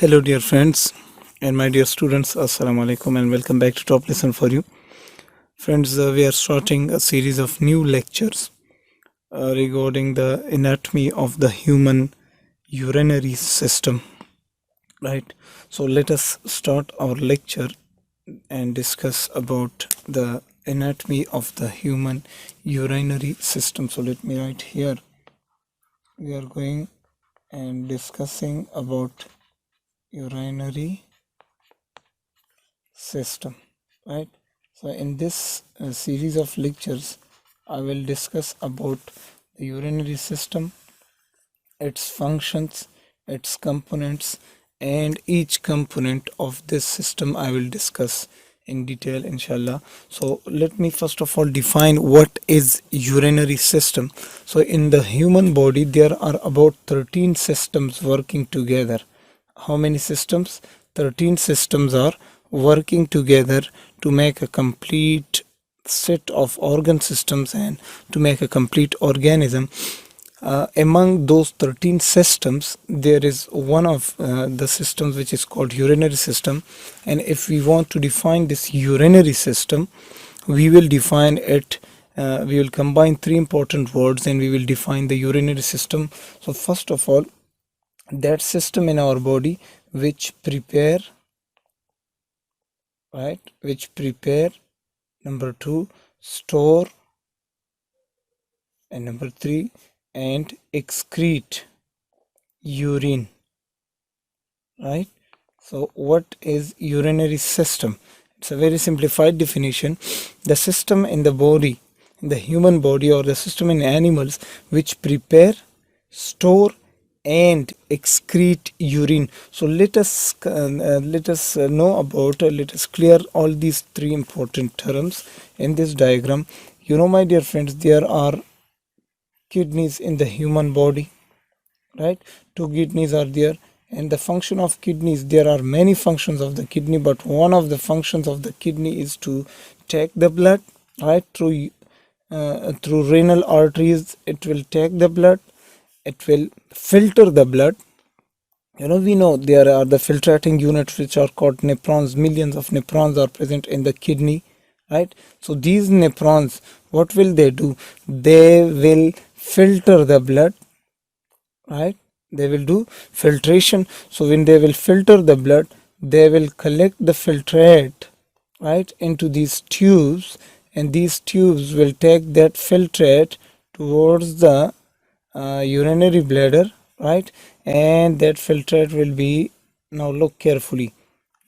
Hello dear friends and my dear students, Assalamu alaikum and welcome back to Top Lesson for You. Friends, we are starting a series of new lectures regarding the anatomy of the human urinary system. Right? So let us start our lecture and discuss about the anatomy of the human urinary system. So let me write here. We are going and discussing about urinary system, right? So in this series of lectures I will discuss about the urinary system, its functions, its components, and each component of this system I will discuss in detail, inshallah. So let me first of all define what is urinary system. So in the human body there are about 13 systems working together. How many systems? 13 systems are working together to make a complete set of organ systems and to make a complete organism. Among those 13 systems, there is one of the systems which is called urinary system. And if we want to define this urinary system, we will define it. We will combine three important words and we will define the urinary system. So first of all, that system in our body which prepare, right, which prepare, number two, store, and number three, and excrete urine, right? So what is urinary system? It's a very simplified definition. The system in the body, in the human body, or the system in animals which prepare, store, and excrete urine. So let us know about, let us clear all these three important terms in this diagram. You know, my dear friends, there are kidneys in the human body, right? Two kidneys are there, and the function of kidneys, there are many functions of the kidney, but one of the functions of the kidney is to take the blood, right, through renal arteries. It will take the blood, it will filter the blood. We know there are the filtrating units which are called nephrons. Millions of nephrons are present in the kidney, right? So these nephrons, what will they do? They will filter the blood, right? They will do filtration. So when they will filter the blood, they will collect the filtrate, right, into these tubes, and these tubes will take that filtrate towards the urinary bladder, right? And that filtrate will be, now look carefully,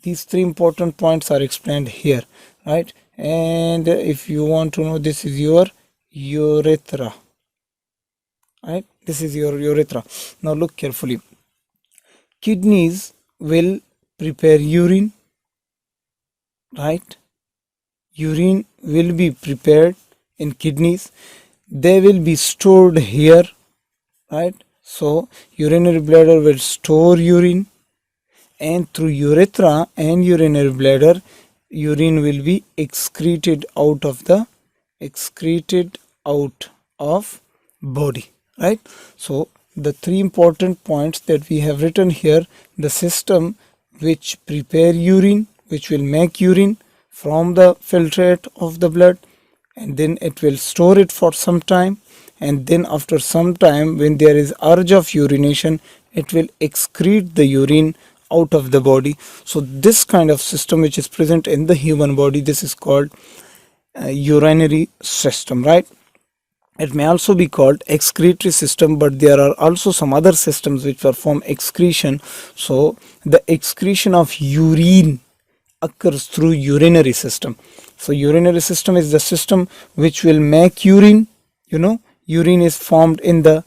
these three important points are explained here, right? And if you want to know, this is your urethra, right? This is your urethra. Now look carefully. Kidneys will prepare urine, right? Urine will be prepared in kidneys. They will be stored here, right? So urinary bladder will store urine, and through urethra and urinary bladder, urine will be excreted out of body, right? So the three important points that we have written here: the system which prepare urine, which will make urine from the filtrate of the blood, and then it will store it for some time, and then after some time, when there is urge of urination, it will excrete the urine out of the body. So this kind of system which is present in the human body, this is called urinary system, right? It may also be called excretory system, but there are also some other systems which perform excretion. So the excretion of urine occurs through urinary system. So urinary system is the system which will make urine. Urine is formed in the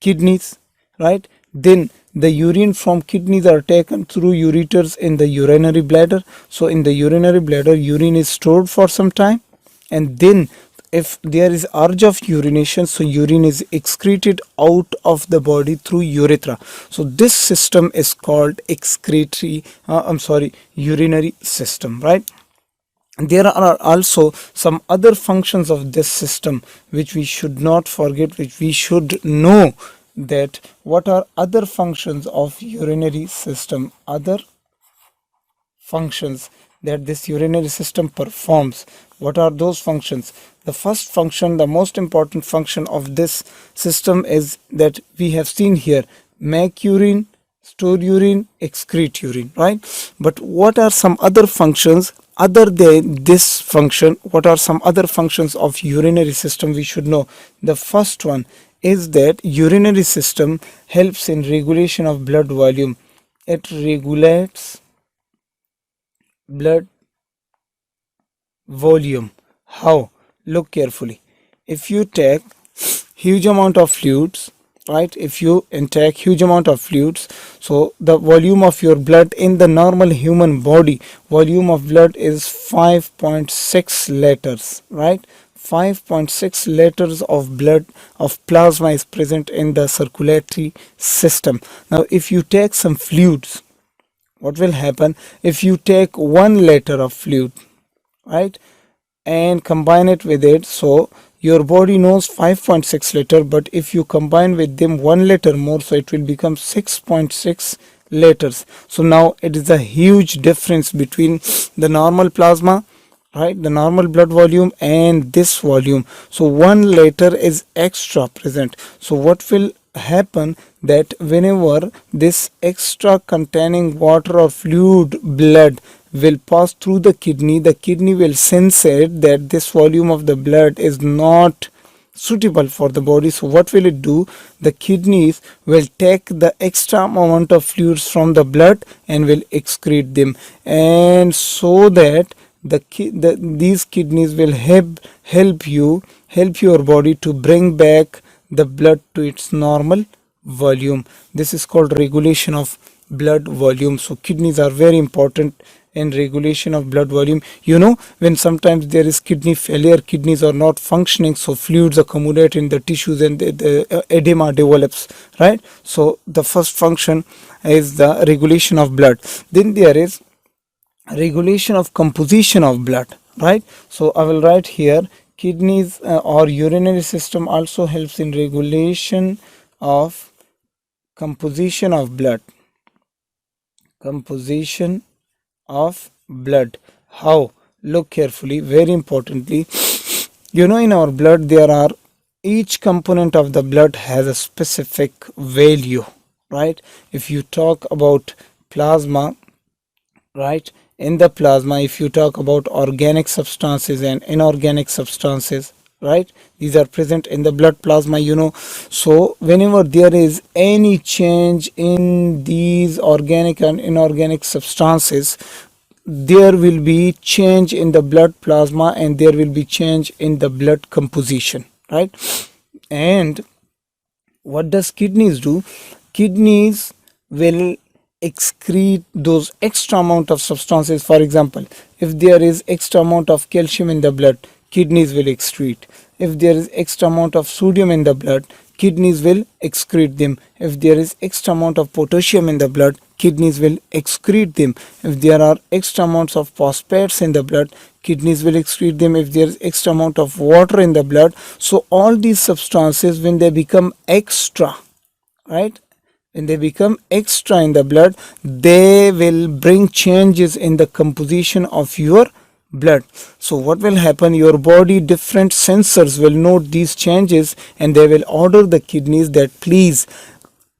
kidneys, right? Then the urine from kidneys are taken through ureters in the urinary bladder. So in the urinary bladder, urine is stored for some time, and then if there is urge of urination, so urine is excreted out of the body through urethra. So this system is called urinary system, right? There are also some other functions of this system which we should not forget, which we should know that what are other functions of urinary system, other functions that this urinary system performs. What are those functions? The first function, the most important function of this system is that we have seen here: make urine, store urine, excrete urine, right? But what are some other functions other than this function? What are some other functions of urinary system we should know? The first one is that urinary system helps in regulation of blood volume. It regulates blood volume. How? Look carefully. If you take huge amount of fluids, right, if you intake huge amount of fluids, so the volume of your blood in the normal human body, volume of blood is 5.6 liters, right? 5.6 liters of blood of plasma is present in the circulatory system. Now if you take some fluids, what will happen? If you take 1 liter of fluid, right, and combine it with it, so your body knows 5.6 liter, but if you combine with them 1 liter more, so it will become 6.6 liters. So now it is a huge difference between the normal plasma, right, the normal blood volume, and this volume. So 1 liter is extra present. So what will happen, that whenever this extra containing water or fluid blood will pass through the kidney will sense it that this volume of the blood is not suitable for the body. So what will it do? The kidneys will take the extra amount of fluids from the blood and will excrete them, and so that these kidneys will help your body to bring back the blood to its normal volume. This is called regulation of blood volume. So kidneys are very important in regulation of blood volume. You know, when sometimes there is kidney failure, kidneys are not functioning, so fluids accumulate in the tissues and the edema develops, right? So the first function is the regulation of blood. Then there is regulation of composition of blood, right? So I will write here: kidneys or urinary system also helps in regulation of composition of blood. Composition of blood. How? Look carefully. Very importantly, you know, in our blood there are, each component of the blood has a specific value, right? If you talk about plasma, right, in the plasma, if you talk about organic substances and inorganic substances, right, these are present in the blood plasma, you know. So whenever there is any change in these organic and inorganic substances, there will be change in the blood plasma and there will be change in the blood composition, right? And what does kidneys do? Kidneys will excrete those extra amount of substances. For example, if there is extra amount of calcium in the blood, kidneys will excrete. If there is extra amount of sodium in the blood, kidneys will excrete them. If there is extra amount of potassium in the blood, kidneys will excrete them. If there are extra amounts of phosphates in the blood, kidneys will excrete them. If there is extra amount of water in the blood, so all these substances, when they become extra, right, when they become extra in the blood, they will bring changes in the composition of your blood. So what will happen? Your body, different sensors will note these changes and they will order the kidneys that please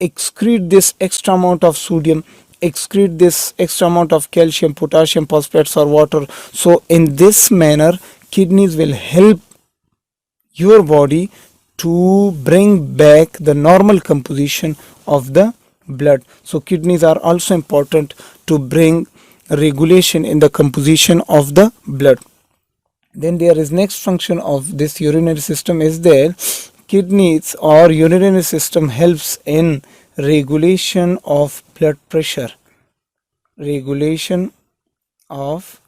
excrete this extra amount of sodium, excrete this extra amount of calcium, potassium, phosphates or water. So in this manner, kidneys will help your body to bring back the normal composition of the blood. So kidneys are also important to bring regulation in the composition of the blood. Then there is next function of this urinary system is there: kidneys or urinary system helps in regulation of blood pressure, regulation of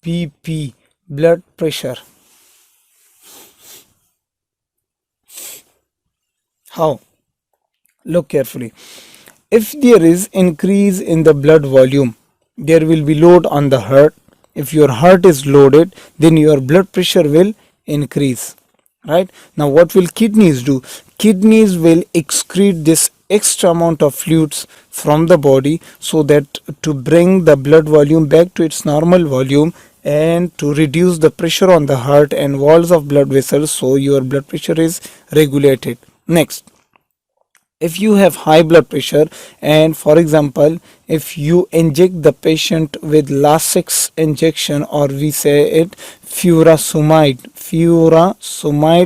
BP, blood pressure. How? Look carefully. If there is increase in the blood volume, there will be load on the heart. If your heart is loaded, then your blood pressure will increase, right? Now what will kidneys do? kidneys will excrete this extra amount of fluids from the body, so that to bring the blood volume back to its normal volume and to reduce the pressure on the heart and walls of blood vessels, so your blood pressure is regulated. Next, if you have high blood pressure, and for example if you inject the patient with Lasix injection, or we say it furosemide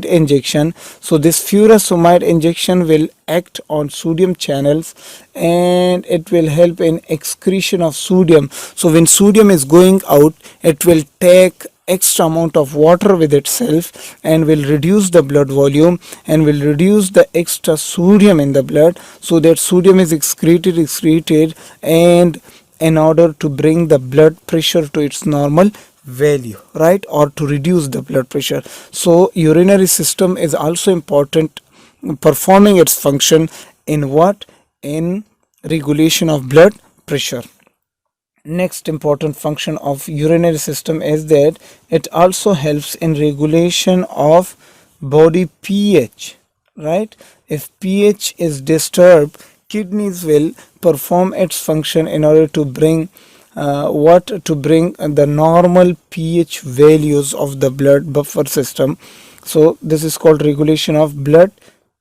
injection, so this furosemide injection will act on sodium channels and it will help in excretion of sodium. So when sodium is going out, it will take extra amount of water with itself and will reduce the blood volume and will reduce the extra sodium in the blood, so that sodium is excreted and in order to bring the blood pressure to its normal value, right, or to reduce the blood pressure. So urinary system is also important, performing its function in what, in regulation of blood pressure. Next important function of urinary system is that it also helps in regulation of body pH, right? If pH is disturbed, kidneys will perform its function in order to bring the normal pH values of the blood buffer system. So this is called regulation of blood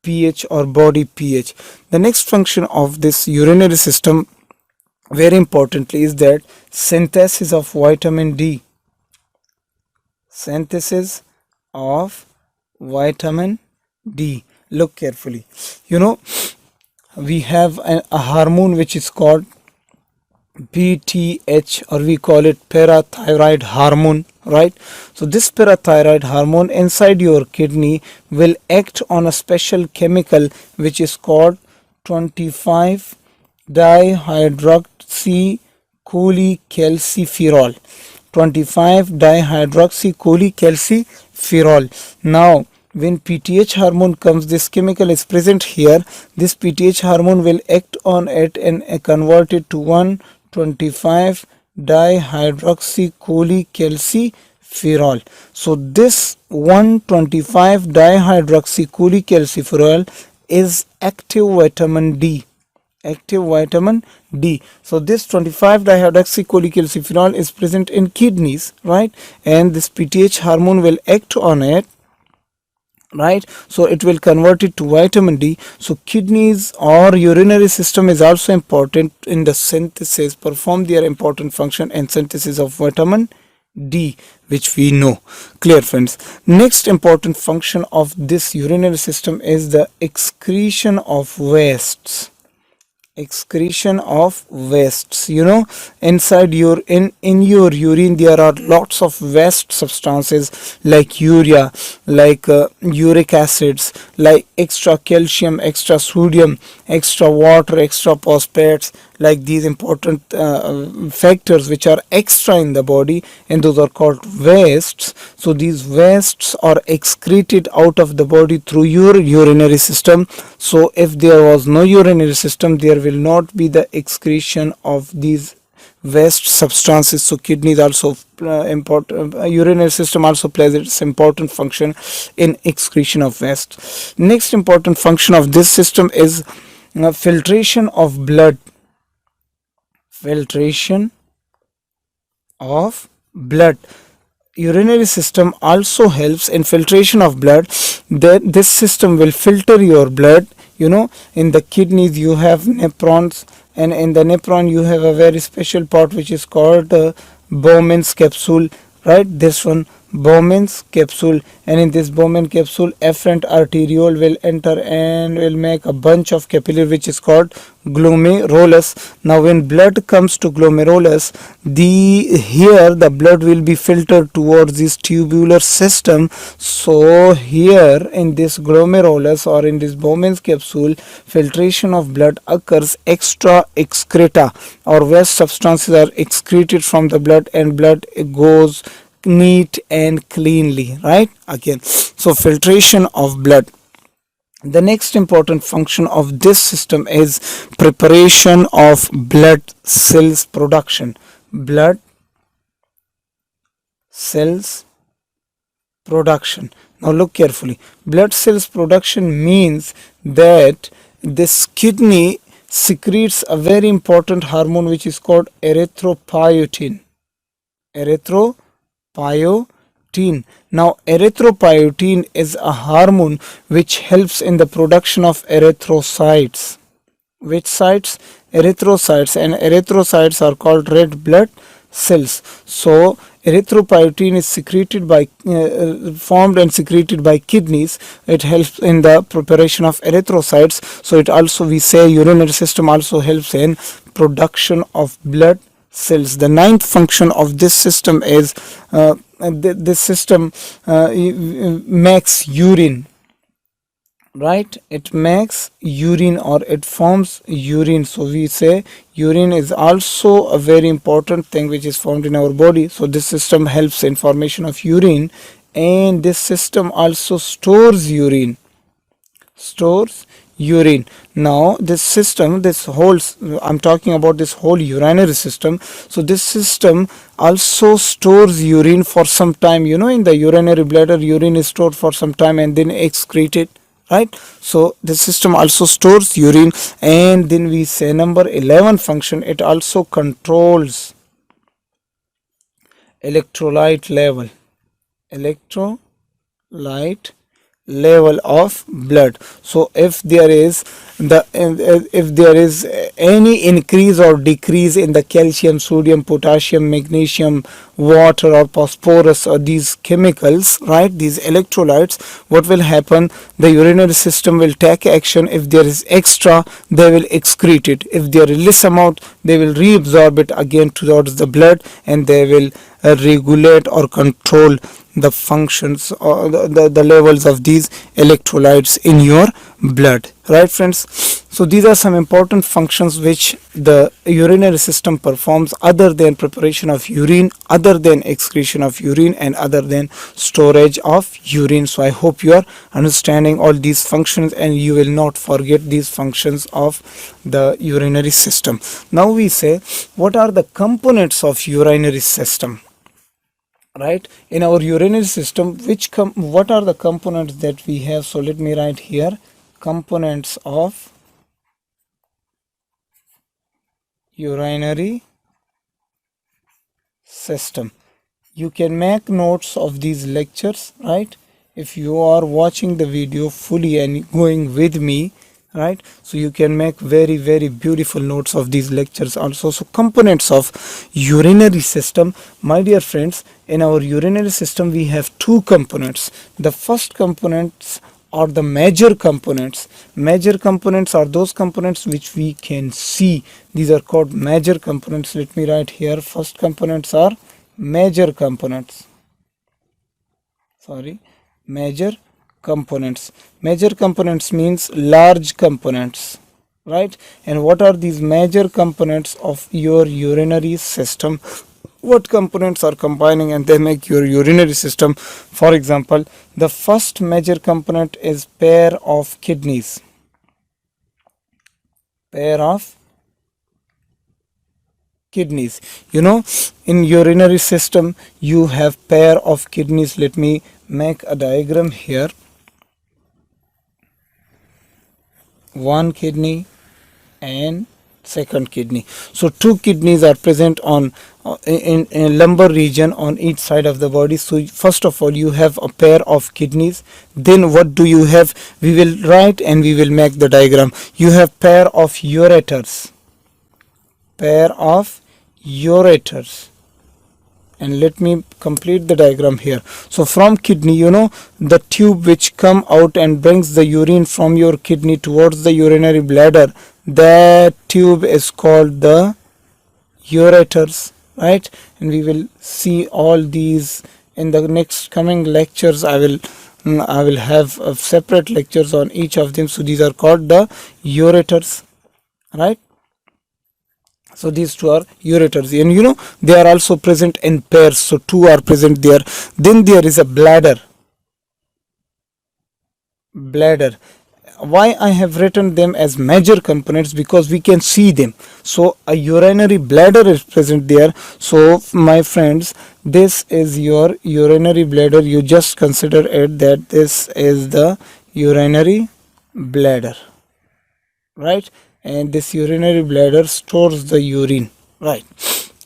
pH or body pH. The next function of this urinary system, very importantly, is that synthesis of vitamin D. Synthesis of vitamin D. Look carefully. We have a hormone which is called PTH, or we call it parathyroid hormone, right? So this parathyroid hormone inside your kidney will act on a special chemical which is called 25 dihydroxycholecalciferol. 25 dihydroxycholecalciferol. Now when PTH hormone comes, this chemical is present here. This PTH hormone will act on it and convert it to 125 dihydroxycholecalciferol. So this 125 dihydroxycholecalciferol is active vitamin D. So this 25 dihydroxycholecalciferol is present in kidneys, right? And this PTH hormone will act on it, right? So it will convert it to vitamin D. So kidneys or urinary system is also important in the synthesis, perform their important function and synthesis of vitamin D, which we know. Clear, friends? Next important function of this urinary system is the excretion of wastes. Inside your in your urine there are lots of waste substances like urea, like uric acids, like extra calcium, extra sodium, extra water, extra phosphates, like these important factors which are extra in the body, and those are called wastes. So these wastes are excreted out of the body through your urinary system. So if there was no urinary system, there will not be the excretion of these waste substances. So kidneys also important, urinary system also plays its important function in excretion of waste. Next important function of this system is filtration of blood. Urinary system also helps in filtration of blood. This system will filter your blood. In the kidneys you have nephrons, and in the nephron you have a very special part which is called Bowman's capsule, right? This one, Bowman's capsule, and in this Bowman capsule afferent arteriole will enter and will make a bunch of capillary which is called glomerulus. Now when blood comes to glomerulus, here the blood will be filtered towards this tubular system. So here in this glomerulus or in this Bowman's capsule, filtration of blood occurs. Extra excreta or waste substances are excreted from the blood and blood goes neat and cleanly, right? Again, so filtration of blood. The next important function of this system is preparation of blood cells production. Blood cells production. Now look carefully. Blood cells production means that this kidney secretes a very important hormone which is called erythropoietin. Erythropoietin. Now erythropoietin is a hormone which helps in the production of erythrocytes. Which sites? Erythrocytes, and erythrocytes are called red blood cells. So erythropoietin is secreted by formed and secreted by kidneys. It helps in the preparation of erythrocytes. So it also, we say, urinary system also helps in production of blood cells. The ninth function of this system is this system makes urine. Right, it makes urine, or it forms urine. So we say urine is also a very important thing which is formed in our body. So this system helps in formation of urine, and this system also stores urine. Now this system, this whole, I'm talking about this whole urinary system. So this system also stores urine for some time. In the urinary bladder, urine is stored for some time and then excreted. Right, so the system also stores urine. And then we say number 11 function, it also controls electrolyte level of blood. So if there is any increase or decrease in the calcium, sodium, potassium, magnesium, water, or phosphorus, or these chemicals, right, these electrolytes, what will happen? The urinary system will take action. If there is extra, they will excrete it. If there is less amount, they will reabsorb it again towards the blood, and they will regulate or control the functions or the levels of these electrolytes in your blood. Right, friends? So these are some important functions which the urinary system performs, other than preparation of urine, other than excretion of urine, and other than storage of urine. So I hope you are understanding all these functions, and you will not forget these functions of the urinary system. Now we say, what are the components of urinary system? Right, in our urinary system, what are the components that we have? So let me write here, components of urinary system. You can make notes of these lectures, right, if you are watching the video fully and going with me, right? So you can make very, very beautiful notes of these lectures also. So components of urinary system, my dear friends, in our urinary system we have two components. The first components are the major components. Major components are those components which we can see. These are called major components. Let me write here, first components are major components. Major components. Major components means large components, right? And what are these major components of your urinary system? What components are combining and they make your urinary system? For example, the first major component is pair of kidneys. Pair of kidneys. In urinary system you have pair of kidneys. Let me make a diagram here. One kidney and second kidney. So two kidneys are present on in lumbar region on each side of the body. So first of all you have a pair of kidneys. Then what do you have? We will write and we will make the diagram. You have pair of ureters. Pair of ureters. And let me complete the diagram here. So from kidney, the tube which come out and brings the urine from your kidney towards the urinary bladder, that tube is called the ureters, right? And we will see all these in the next coming lectures. I will have separate lectures on each of them. So these are called the ureters, right? So these two are ureters, and they are also present in pairs. So two are present there. Then there is a bladder. why I have written them as major components, because we can see them. So a urinary bladder is present there. So my friends, this is your urinary bladder. You just consider it that this is the urinary bladder, right? And this urinary bladder stores the urine, right?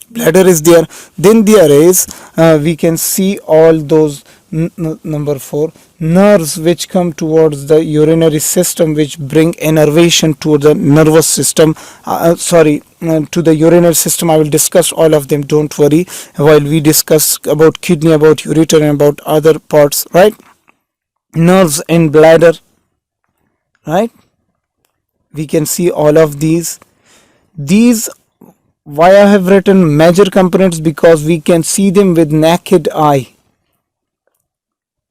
Bladder is there. Then there is, we can see all those number 4 nerves which come towards the urinary system, which bring innervation to the nervous system, to the urinary system. I will discuss all of them, don't worry, while we discuss about kidney, about ureter, and about other parts, right? Nerves in bladder, right? We can see all of these. Why I have written major components, because we can see them with naked eye.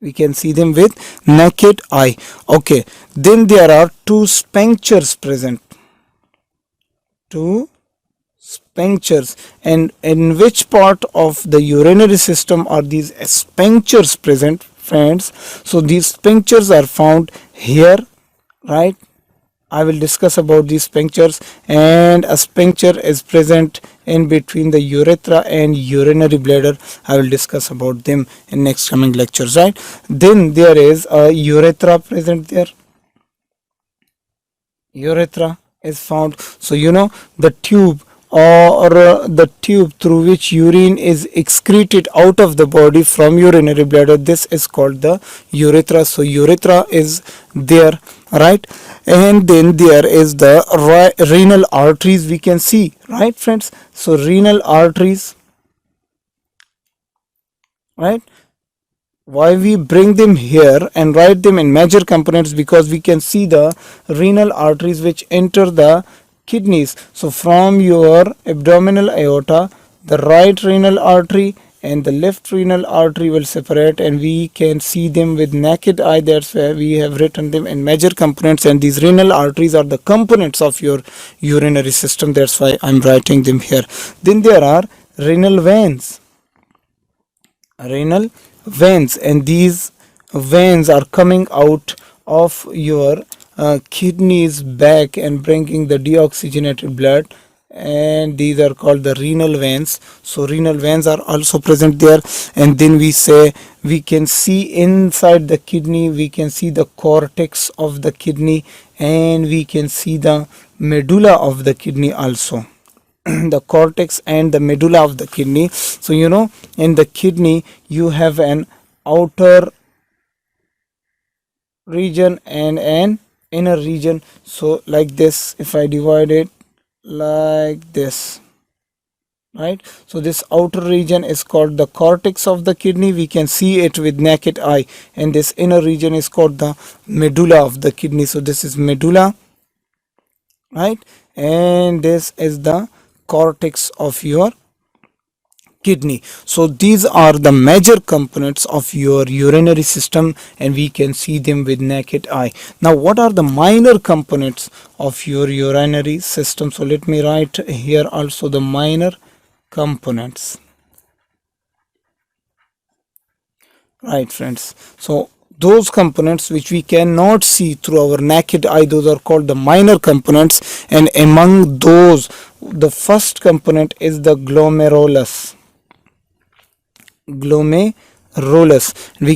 We can see them with naked eye. Okay, then there are two sphincters present. Two sphincters. And in which part of the urinary system are these sphincters present, friends? So these sphincters are found here, right? I will discuss about these sphincters, and a sphincter is present in between the urethra and urinary bladder. I will discuss about them in next coming lectures, right? Then there is a urethra present there. Urethra is found. So the tube, or the tube through which urine is excreted out of the body from urinary bladder, this is called the urethra. So urethra is there, right? And then there is the renal arteries, we can see, right friends? So renal arteries, right? Why we bring them here and write them in major components, because we can see the renal arteries which enter the kidneys. So from your abdominal aorta, the right renal artery and the left renal artery will separate, and we can see them with naked eye. That's why we have written them in major components, and these renal arteries are the components of your urinary system. That's why I'm writing them here. Then there are renal veins. Renal veins, and these veins are coming out of your kidneys back and bringing the deoxygenated blood, and these are called the renal veins. So renal veins are also present there. And then we can see inside the kidney, we can see the cortex of the kidney, and we can see the medulla of the kidney also. The cortex and the medulla of the kidney. So in the kidney you have an outer region and an inner region. So like this, if I divide it like this, right? So this outer region is called the cortex of the kidney, we can see it with naked eye, and this inner region is called the medulla of the kidney. So this is medulla, right? And this is the cortex of your kidney. So these are the major components of your urinary system, and we can see them with naked eye. Now what are the minor components of your urinary system? So let me write here also the minor components, right friends? So those components which we cannot see through our naked eye, those are called the minor components. And among those, the first component is the glomerulus. We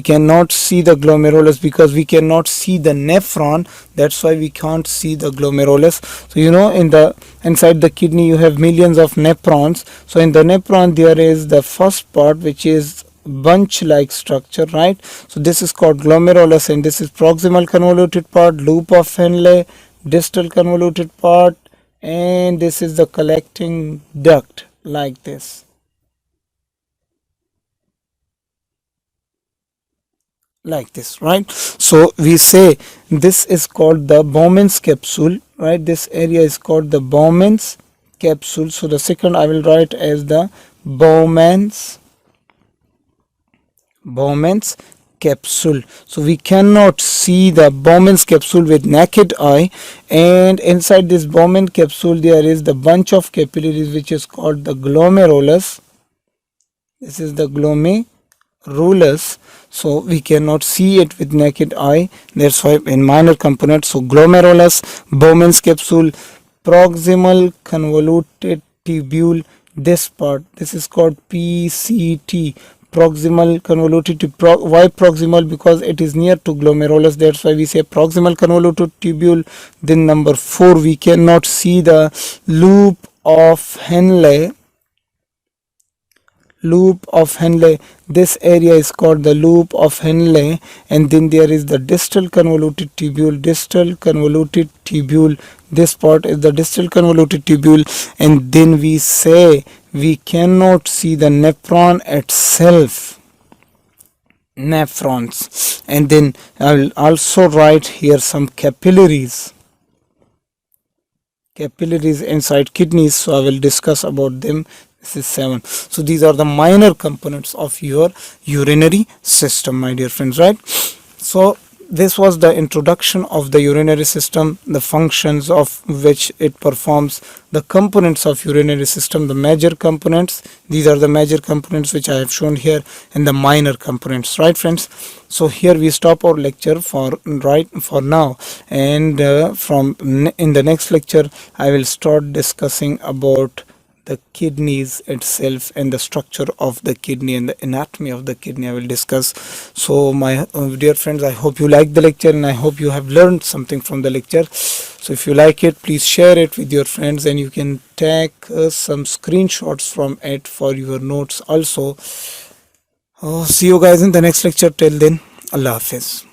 cannot see the glomerulus because we cannot see the nephron. That's why we can't see the glomerulus. So in the inside the kidney you have millions of nephrons. So in the nephron there is the first part, which is bunch like structure, right? So this is called glomerulus, and this is proximal convoluted part, loop of Henle, distal convoluted part, and this is the collecting duct, like this, right? So we say this is called the Bowman's capsule, right? This area is called the Bowman's capsule. So the second I will write as the Bowman's capsule. So we cannot see the Bowman's capsule with naked eye, and inside this Bowman capsule there is the bunch of capillaries which is called the glomerulus. This is the glomerulus, rulers, so we cannot see it with naked eye. That's why in minor components, so glomerulus, Bowman's capsule, proximal convoluted tubule, this part, this is called PCT, proximal convoluted tubule. Why proximal? Because it is near to glomerulus, that's why we say proximal convoluted tubule. Then number 4, we cannot see the loop of Henle. This area is called the loop of Henle, and then there is the distal convoluted tubule. This part is the distal convoluted tubule, and then we say we cannot see the nephron itself, nephrons. And then I will also write here some capillaries inside kidneys, so I will discuss about them. This is 7. So these are the minor components of your urinary system, my dear friends, right? So this was the introduction of the urinary system, the functions of which it performs, the components of urinary system, the major components. These are the major components which I have shown here, and the minor components, right friends? So here we stop our lecture for now, and in the next lecture I will start discussing about the kidneys itself and the structure of the kidney and the anatomy of the kidney I will discuss. So my dear friends, I hope you like the lecture, and I hope you have learned something from the lecture. So if you like it, please share it with your friends, and you can take some screenshots from it for your notes also. See you guys in the next lecture. Till then, Allah Hafiz.